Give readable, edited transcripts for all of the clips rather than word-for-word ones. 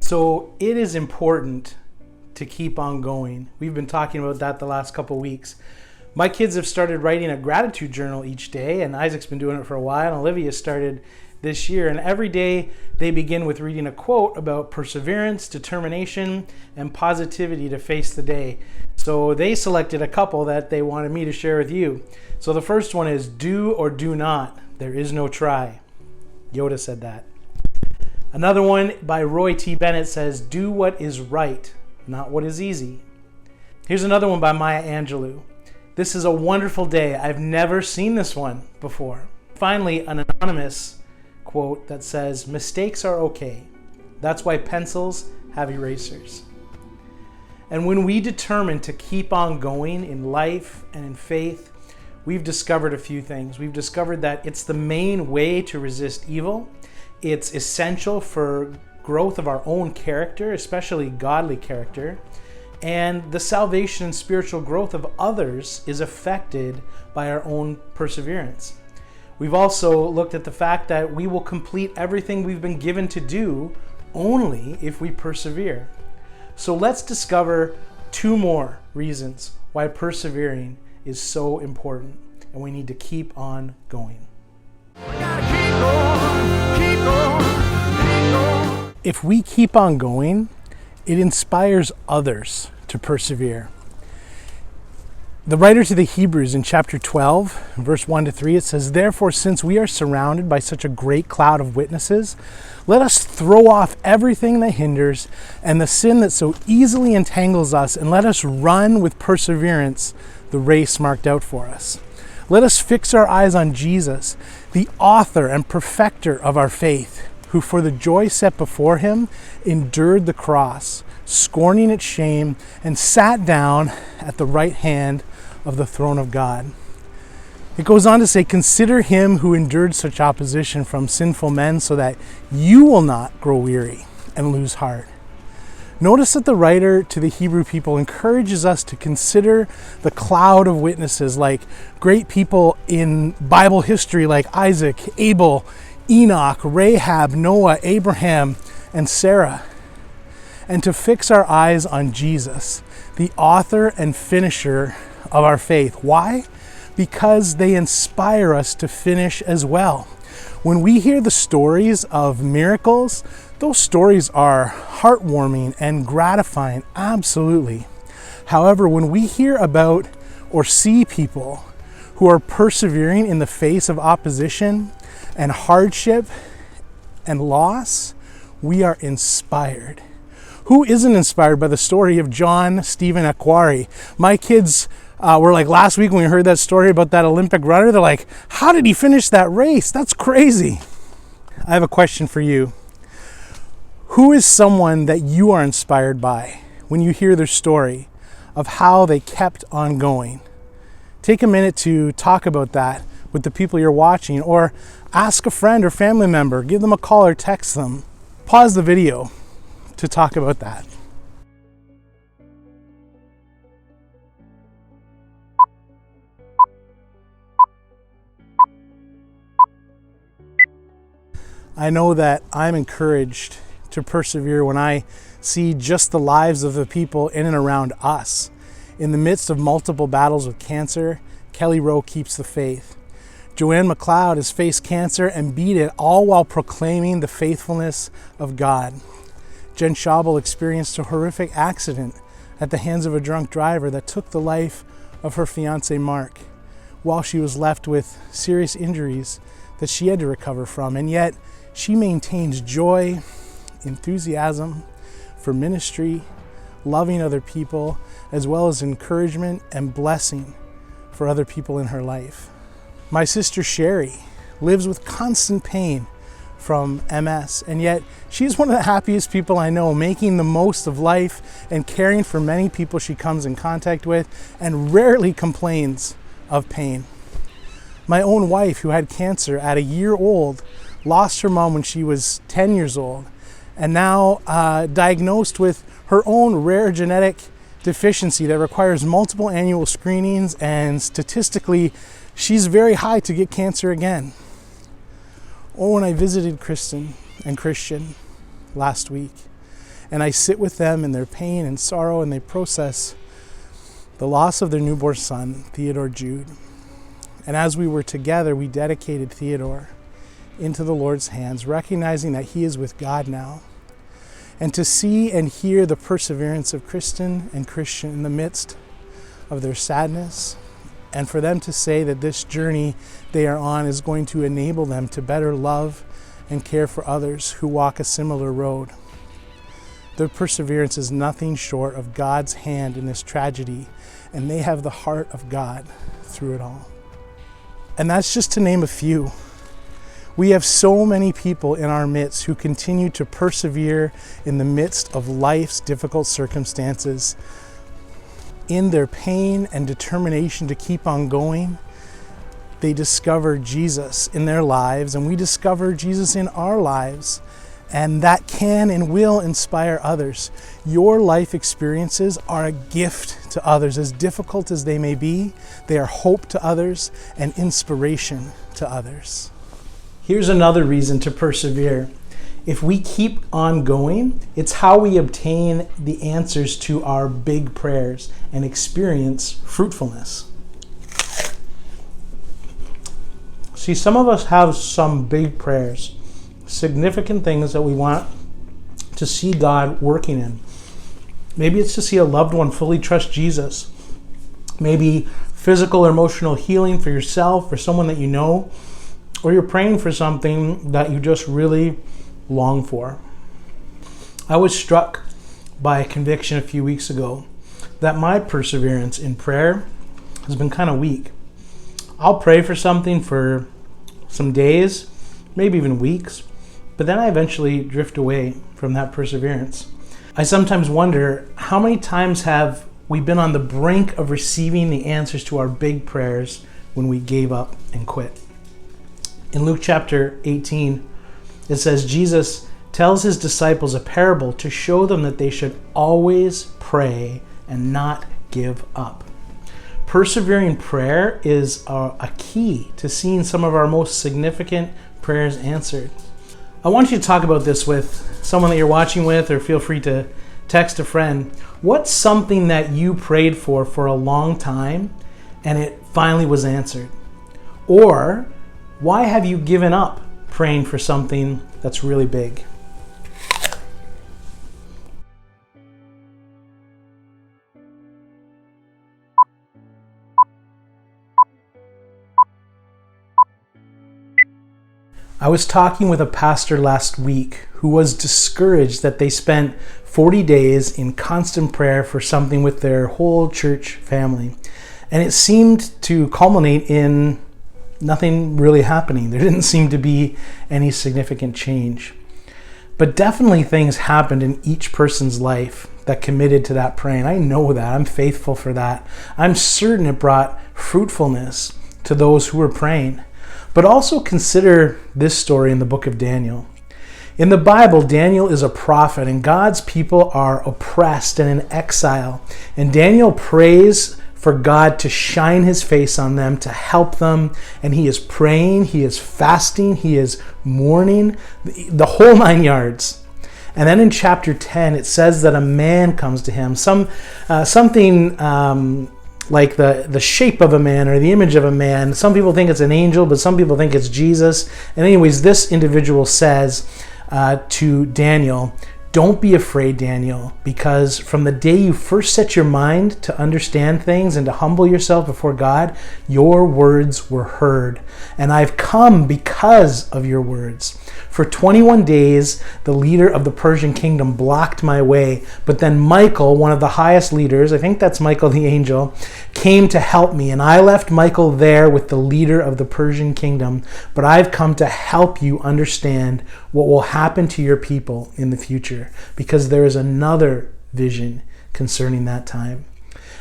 So it is important to keep on going. We've been talking about that the last couple weeks. My kids have started writing a gratitude journal each day, and Isaac's been doing it for a while, and Olivia started this year. And every day they begin with reading a quote about perseverance, determination, and positivity to face the day. So they selected a couple that they wanted me to share with you. So the first one is, do or do not. There is no try. Yoda said that. Another one by Roy T. Bennett says, do what is right, not what is easy. Here's another one by Maya Angelou. This is a wonderful day. I've never seen this one before. Finally, an anonymous quote that says, mistakes are okay. That's why pencils have erasers. And when we determine to keep on going in life and in faith, we've discovered a few things. We've discovered that it's the main way to resist evil. It's essential for growth of our own character, especially godly character. And the salvation and spiritual growth of others is affected by our own perseverance. We've also looked at the fact that we will complete everything we've been given to do only if we persevere. So let's discover two more reasons why persevering is so important and we need to keep on going. If we keep on going, it inspires others to persevere. The writer to the Hebrews in chapter 12, verse 1-3, it says, therefore, since we are surrounded by such a great cloud of witnesses, let us throw off everything that hinders and the sin that so easily entangles us, and let us run with perseverance the race marked out for us. Let us fix our eyes on Jesus, the author and perfecter of our faith, who for the joy set before him endured the cross, scorning its shame, and sat down at the right hand of the throne of God. It goes on to say, consider him who endured such opposition from sinful men, so that you will not grow weary and lose heart. Notice that the writer to the Hebrew people encourages us to consider the cloud of witnesses, like great people in Bible history like Isaac, Abel, Enoch, Rahab, Noah, Abraham, and Sarah, and to fix our eyes on Jesus, the author and finisher of our faith. Why? Because they inspire us to finish as well. When we hear the stories of miracles, those stories are heartwarming and gratifying, absolutely. However, when we hear about or see people who are persevering in the face of opposition and hardship and loss, we are inspired. Who isn't inspired by the story of John Stephen Akhwari? My kids were like, last week when we heard that story about that Olympic runner, they're like, how did he finish that race? That's crazy. I have a question for you. Who is someone that you are inspired by when you hear their story of how they kept on going? Take a minute to talk about that with the people you're watching, or ask a friend or family member, give them a call or text them. Pause the video to talk about that. I know that I'm encouraged to persevere when I see just the lives of the people in and around us. In the midst of multiple battles with cancer, Kelly Rowe keeps the faith. Joanne McLeod has faced cancer and beat it, all while proclaiming the faithfulness of God. Jen Schaubel experienced a horrific accident at the hands of a drunk driver that took the life of her fiancé Mark, while she was left with serious injuries that she had to recover from. And yet she maintains joy, enthusiasm for ministry, loving other people, as well as encouragement and blessing for other people in her life. My sister Sherry lives with constant pain from MS, and yet she's one of the happiest people I know, making the most of life and caring for many people she comes in contact with, and rarely complains of pain. My own wife, who had cancer at a year old, lost her mom when she was 10 years old, and now diagnosed with her own rare genetic deficiency that requires multiple annual screenings, and statistically she's very high to get cancer again. Or when I visited Kristen and Christian last week, And I sit with them in their pain and sorrow, and they process the loss of their newborn son, Theodore Jude. And as we were together, we dedicated Theodore into the Lord's hands, recognizing that he is with God now. And to see and hear the perseverance of Kristen and Christian in the midst of their sadness, and for them to say that this journey they are on is going to enable them to better love and care for others who walk a similar road. Their perseverance is nothing short of God's hand in this tragedy, and they have the heart of God through it all. And that's just to name a few. We have so many people in our midst who continue to persevere in the midst of life's difficult circumstances. In their pain and determination to keep on going, they discover Jesus in their lives, and we discover Jesus in our lives. And that can and will inspire others. Your life experiences are a gift to others. As difficult as they may be, they are hope to others and inspiration to others. Here's another reason to persevere. If we keep on going, it's how we obtain the answers to our big prayers and experience fruitfulness. See, some of us have some big prayers, significant things that we want to see God working in. Maybe it's to see a loved one fully trust Jesus. Maybe physical or emotional healing for yourself or someone that you know, or you're praying for something that you just really long for. I was struck by a conviction a few weeks ago that my perseverance in prayer has been kind of weak. I'll pray for something for some days, maybe even weeks, but then I eventually drift away from that perseverance. I sometimes wonder, how many times have we been on the brink of receiving the answers to our big prayers when we gave up and quit? In Luke chapter 18, it says Jesus tells his disciples a parable to show them that they should always pray and not give up. Persevering prayer is a key to seeing some of our most significant prayers answered. I want you to talk about this with someone that you're watching with, or feel free to text a friend. What's something that you prayed for a long time and it finally was answered? Or why have you given up praying for something that's really big? I was talking with a pastor last week who was discouraged that they spent 40 days in constant prayer for something with their whole church family. And it seemed to culminate in nothing really happening. There didn't seem to be any significant change. But definitely things happened in each person's life that committed to that praying. I know that. I'm faithful for that. I'm certain it brought fruitfulness to those who were praying. But also consider this story in the book of Daniel. In the Bible, Daniel is a prophet, and God's people are oppressed and in exile. And Daniel prays for God to shine his face on them, to help them. And he is praying, he is fasting, he is mourning, the whole 9 yards. And then in chapter 10, it says that a man comes to him, something like the shape of a man or the image of a man. Some people think it's an angel, but some people think it's Jesus. And anyways, this individual says to Daniel, "Don't be afraid, Daniel, because from the day you first set your mind to understand things and to humble yourself before God, your words were heard. And I've come because of your words. For 21 days, the leader of the Persian kingdom blocked my way. But then Michael, one of the highest leaders, I think that's Michael the angel, came to help me. And I left Michael there with the leader of the Persian kingdom. But I've come to help you understand what will happen to your people in the future, because there is another vision concerning that time."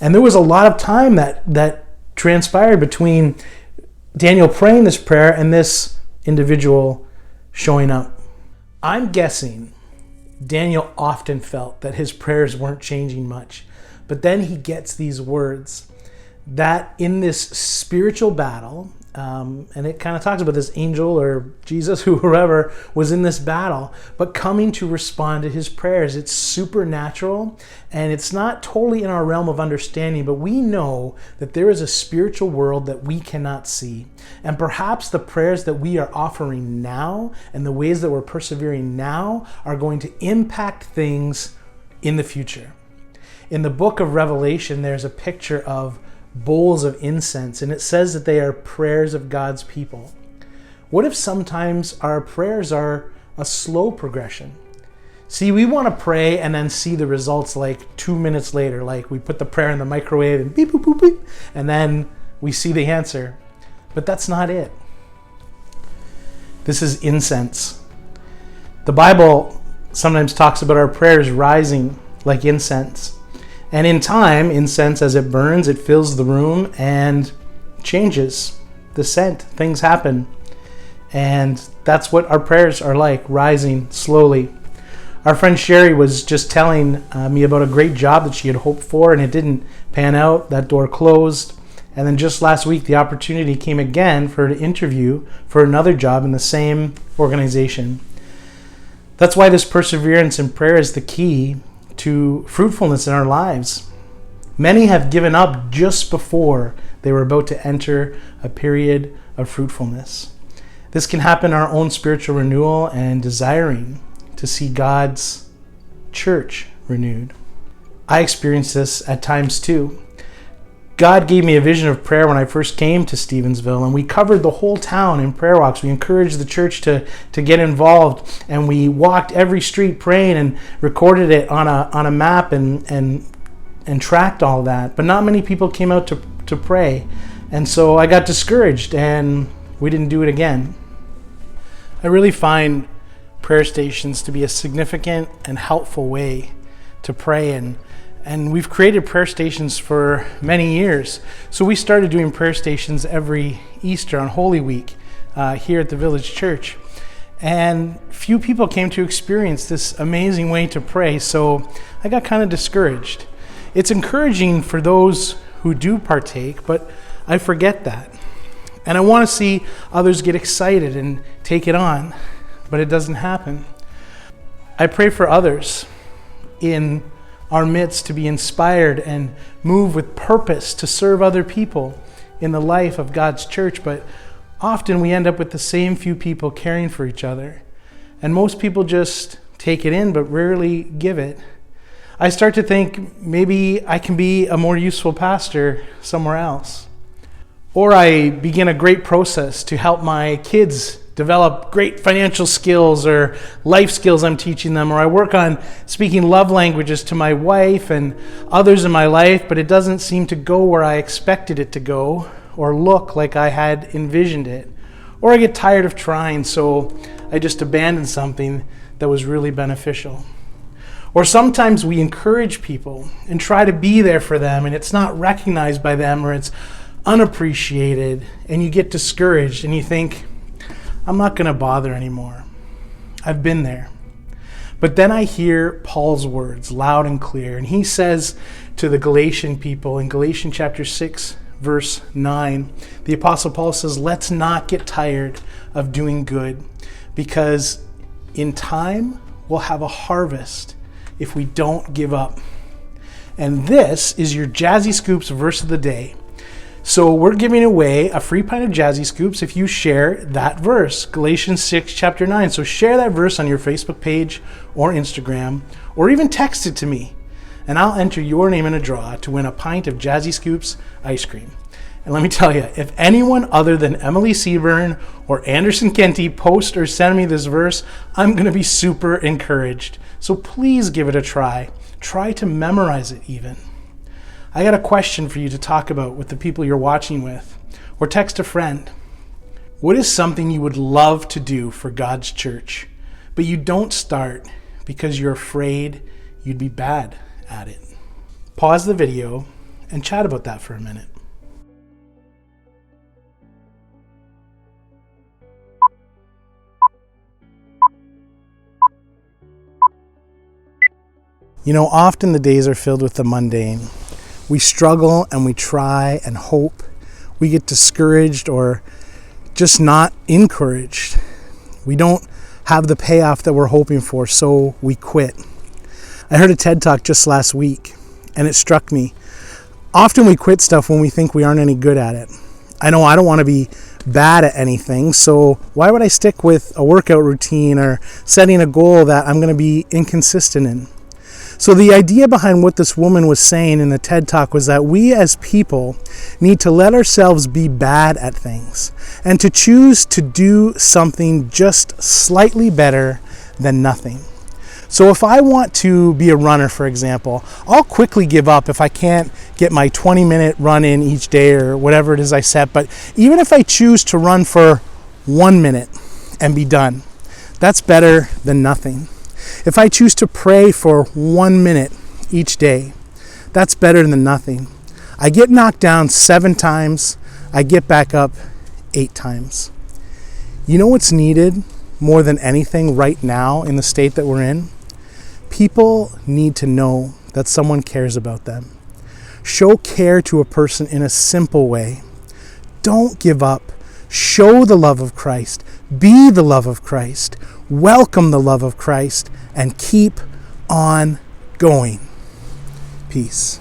And there was a lot of time that transpired between Daniel praying this prayer and this individual showing up. I'm guessing Daniel often felt that his prayers weren't changing much. But then he gets these words that in this spiritual battle, and it kind of talks about this angel or Jesus, whoever was in this battle, but coming to respond to his prayers. It's supernatural, and it's not totally in our realm of understanding, but we know that there is a spiritual world that we cannot see. And perhaps the prayers that we are offering now and the ways that we're persevering now are going to impact things in the future. In the book of Revelation, there's a picture of bowls of incense, and it says that they are prayers of God's people. What if sometimes our prayers are a slow progression? See, we want to pray and then see the results like 2 minutes later, like we put the prayer in the microwave and beep, boop, boop, beep, and then we see the answer. But that's not it. This is incense. The Bible sometimes talks about our prayers rising like incense. And in time, incense, as it burns, it fills the room and changes the scent. Things happen. And that's what our prayers are like, rising slowly. Our friend Sherry was just telling me about a great job that she had hoped for, and it didn't pan out. That door closed. And then just last week, the opportunity came again for her to interview for another job in the same organization. That's why this perseverance in prayer is the key to fruitfulness in our lives. Many have given up just before they were about to enter a period of fruitfulness. This can happen in our own spiritual renewal and desiring to see God's church renewed. I experienced this at times too. God gave me a vision of prayer when I first came to Stevensville, and we covered the whole town in prayer walks. We encouraged the church to get involved, and we walked every street praying and recorded it on a map and tracked all that. But not many people came out to pray, and so I got discouraged, and we didn't do it again. I really find prayer stations to be a significant and helpful way to pray, and we've created prayer stations for many years. So we started doing prayer stations every Easter on Holy Week here at the Village Church. And few people came to experience this amazing way to pray, so I got kind of discouraged. It's encouraging for those who do partake, but I forget that. And I want to see others get excited and take it on, but it doesn't happen. I pray for others in our midst to be inspired and move with purpose to serve other people in the life of God's church, but often we end up with the same few people caring for each other. And most people just take it in, but rarely give it. I start to think maybe I can be a more useful pastor somewhere else. Or I begin a great process to help my kids develop great financial skills or life skills I'm teaching them, or I work on speaking love languages to my wife and others in my life, but it doesn't seem to go where I expected it to go or look like I had envisioned it. Or I get tired of trying, so I just abandon something that was really beneficial. Or sometimes we encourage people and try to be there for them, and it's not recognized by them, or it's unappreciated, and you get discouraged and you think, I'm not going to bother anymore. I've been there. But then I hear Paul's words loud and clear, and he says to the Galatian people in Galatians chapter 6, verse 9, the Apostle Paul says, let's not get tired of doing good, because in time we'll have a harvest if we don't give up. And this is your Jazzy Scoops verse of the day. So we're giving away a free pint of Jazzy Scoops if you share that verse, Galatians 6, chapter 9. So share that verse on your Facebook page or Instagram, or even text it to me, and I'll enter your name in a draw to win a pint of Jazzy Scoops ice cream. And let me tell you, if anyone other than Emily Seaburn or Anderson Kenty post or send me this verse, I'm going to be super encouraged. So please give it a try. Try to memorize it even. I got a question for you to talk about with the people you're watching with, or text a friend. What is something you would love to do for God's church, but you don't start because you're afraid you'd be bad at it? Pause the video and chat about that for a minute. You know, often the days are filled with the mundane. We struggle and we try and hope. We get discouraged or just not encouraged. We don't have the payoff that we're hoping for, so we quit. I heard a TED Talk just last week, and it struck me. Often we quit stuff when we think we aren't any good at it. I know I don't want to be bad at anything, so why would I stick with a workout routine or setting a goal that I'm going to be inconsistent in? So the idea behind what this woman was saying in the TED Talk was that we as people need to let ourselves be bad at things and to choose to do something just slightly better than nothing. So if I want to be a runner, for example, I'll quickly give up if I can't get my 20-minute run in each day or whatever it is I set. But even if I choose to run for 1 minute and be done, that's better than nothing. If I choose to pray for 1 minute each day, that's better than nothing. I get knocked down 7 times, I get back up 8 times. You know what's needed more than anything right now in the state that we're in? People need to know that someone cares about them. Show care to a person in a simple way. Don't give up. Show the love of Christ. Be the love of Christ. Welcome the love of Christ and keep on going. Peace.